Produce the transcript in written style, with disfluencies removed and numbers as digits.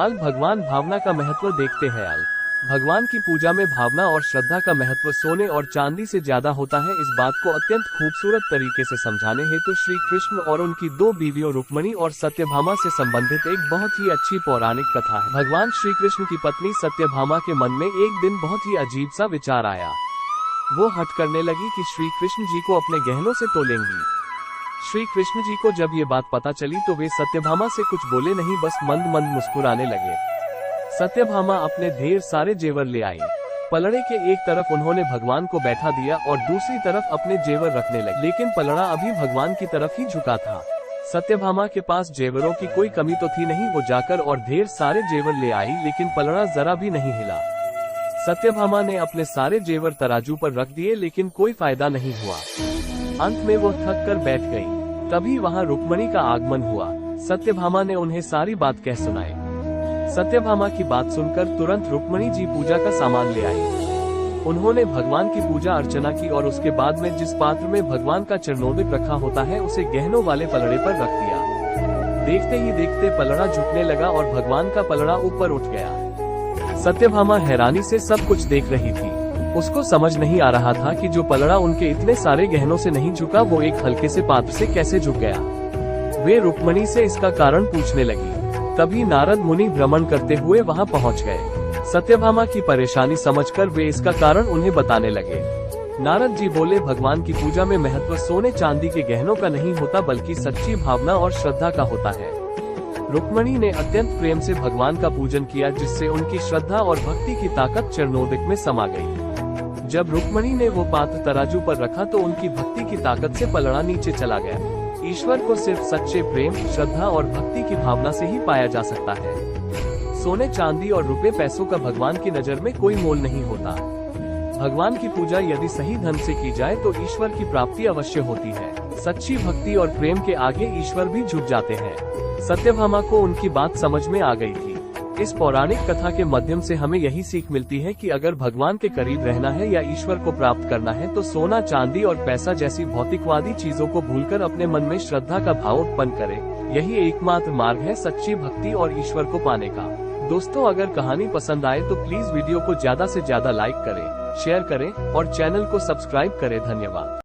अल भगवान भावना का महत्व देखते हैं। अल भगवान की पूजा में भावना और श्रद्धा का महत्व सोने और चांदी से ज्यादा होता है। इस बात को अत्यंत खूबसूरत तरीके से समझाने हेतु श्री कृष्ण और उनकी दो बीवियों रुक्मिणी और सत्यभामा से संबंधित एक बहुत ही अच्छी पौराणिक कथा है। भगवान श्री कृष्ण की पत्नी सत्यभामा के मन में एक दिन बहुत ही अजीब सा विचार आया। वो हठ करने लगी कि श्री कृष्ण जी को अपने गहनों से तोलेंगी। श्री कृष्ण जी को जब ये बात पता चली तो वे सत्यभामा से कुछ बोले नहीं, बस मंद मंद मुस्कुराने लगे। सत्यभामा अपने ढेर सारे जेवर ले आई। पलड़े के एक तरफ उन्होंने भगवान को बैठा दिया और दूसरी तरफ अपने जेवर रखने लगे, लेकिन पलड़ा अभी भगवान की तरफ ही झुका था। सत्यभामा के पास जेवरों की कोई कमी तो थी नहीं। वो जाकर और ढेर सारे जेवर ले आई, लेकिन पलड़ा जरा भी नहीं हिला। सत्यभामा ने अपने सारे जेवर तराजू पर रख दिए, लेकिन कोई फायदा नहीं हुआ। अंत में वो थक कर बैठ गई। तभी वहाँ रुक्मिणी का आगमन हुआ। सत्यभामा ने उन्हें सारी बात कह सुनाई। सत्यभामा की बात सुनकर तुरंत रुक्मिणी जी पूजा का सामान ले आई। उन्होंने भगवान की पूजा अर्चना की और उसके बाद में जिस पात्र में भगवान का चरणोदक रखा होता है उसे गहनों वाले पलड़े पर रख दिया। देखते ही देखते पलड़ा झुकने लगा और भगवान का पलड़ा ऊपर उठ गया। सत्यभामा हैरानी से सब कुछ देख रही थी। उसको समझ नहीं आ रहा था कि जो पलड़ा उनके इतने सारे गहनों से नहीं झुका, वो एक हल्के से पात्र से कैसे झुक गया। वे रुक्मिणी से इसका कारण पूछने लगी। तभी नारद मुनि भ्रमण करते हुए वहां पहुंच गए। सत्यभामा की परेशानी समझकर वे इसका कारण उन्हें बताने लगे। नारद जी बोले, भगवान की पूजा में महत्व सोने चांदी के गहनों का नहीं होता, बल्कि सच्ची भावना और श्रद्धा का होता है। रुक्मिणी ने अत्यंत प्रेम से भगवान का पूजन किया, जिससे उनकी श्रद्धा और भक्ति की ताकत चरणोदक में समा गई। जब रुक्मिणी ने वो पात्र तराजू पर रखा तो उनकी भक्ति की ताकत से पलड़ा नीचे चला गया। ईश्वर को सिर्फ सच्चे प्रेम, श्रद्धा और भक्ति की भावना से ही पाया जा सकता है। सोने चांदी और रुपए पैसों का भगवान की नजर में कोई मोल नहीं होता। भगवान की पूजा यदि सही ढंग से की जाए तो ईश्वर की प्राप्ति अवश्य होती है। सच्ची भक्ति और प्रेम के आगे ईश्वर भी झुक जाते हैं। सत्यभामा को उनकी बात समझ में आ गई थी। इस पौराणिक कथा के माध्यम से हमें यही सीख मिलती है कि अगर भगवान के करीब रहना है या ईश्वर को प्राप्त करना है तो सोना चांदी और पैसा जैसी भौतिकवादी चीजों को भूलकर अपने मन में श्रद्धा का भाव उत्पन्न करें। यही एकमात्र मार्ग है सच्ची भक्ति और ईश्वर को पाने का। दोस्तों, अगर कहानी पसंद आए तो प्लीज वीडियो को ज्यादा से ज्यादा लाइक करें, शेयर करें और चैनल को सब्सक्राइब करें। धन्यवाद।